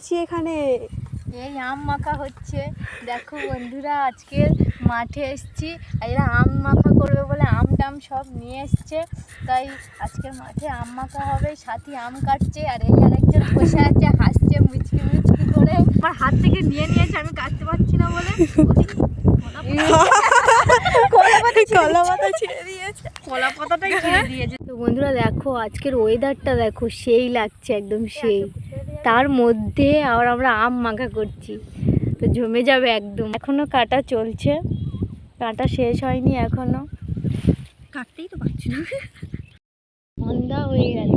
পেয়েছি এখানে। এই আম মাখা হচ্ছে। দেখো বন্ধুরা, আজকে মাঠে এসেছি, এরা আম মাখা করবে বলে আম টাম সব নিয়ে এসছে, তাই আজকের মাঠে আম মাখা হবে। সাথী আম কাটছে আর এই আরেকজন বসে আছে, হাসছে মুচকি মুচকি করে। আমার হাত থেকে নিয়ে নিয়েছে, আমি কাটতে পারছি না বলে কলা পাতা ছেড়ে দিয়েছে, কলা পাতাটাই ছেড়ে দিয়েছে। তো বন্ধুরা দেখো, আজকের ওয়েদারটা দেখো, সেই লাগছে, একদম সেই। তার মধ্যে আবার আমরা আম মাখা করছি, তো জমে যাবে একদম। এখনো কাটা চলছে, কাটা শেষ হয়নি এখনো, কাটতেই তো পারছি না, সন্ধ্যা হয়ে গেল,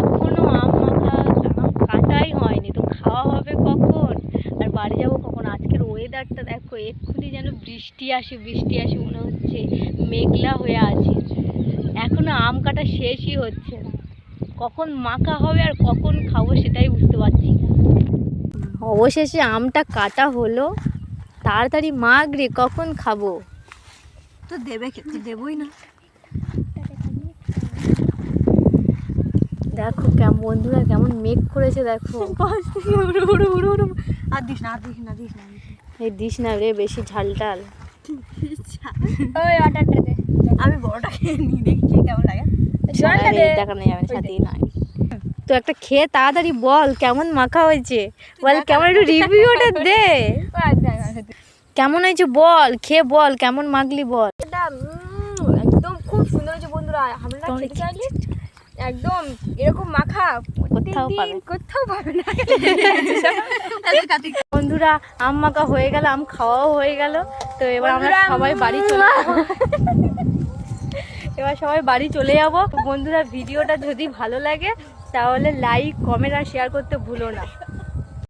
এখনো আম মাখা, আম কাটাই হয়নি। তো খাওয়া হবে কখন আর বাড়ি যাবো কখন? আজকের ওয়েদারটা দেখো, এক্ষুনি যেন বৃষ্টি আসে বৃষ্টি আসে মনে হচ্ছে, মেঘলা হয়ে আছে। এখনো আম কাটা শেষই হচ্ছে না, কখন মাখা হবে আর কখন খাবো সেটাই বুঝতে পারছি না। অবশেষে আমটা কাটা হলো, তাড়াতাড়ি মাখ রে, কখন খাবো? তো দেবে খেতে, দেবই না। দেখো কেমন বন্ধুরা, কেমন মেঘ করেছে দেখো। আর দিস না, আর দিস না, দিস না, এই দিস না রে, বেশি ঝাল টাল। আমি বড়টা খেয়ে নিই, দেখি কেমন লাগে। দেখানো যাবে না, সাথেই নাই। তো একটা খেয়ে তাড়াতাড়ি বল কেমন মাখা হয়েছে, বল কেমন, একটু রিভিউটা দে, কেমন হয়েছে বল, খেয়ে বল কেমন মাখলি বল। এটা একদম খুব সুন্দর হয়েছে বন্ধুরা। আমরা খেতে চাইলে একদম এরকম মাখা কোথাও পাবে না। বন্ধুরা আম মাখা হয়ে গেল, আম খাওয়াও হয়ে গেল। তো এবার আমরা সবাই বাড়ি চলে যাবো, এবার সবাই বাড়ি চলে যাবো। বন্ধুরা ভিডিওটা যদি ভালো লাগে তাহলে লাইক কমেন্ট আর শেয়ার করতে ভুলো না।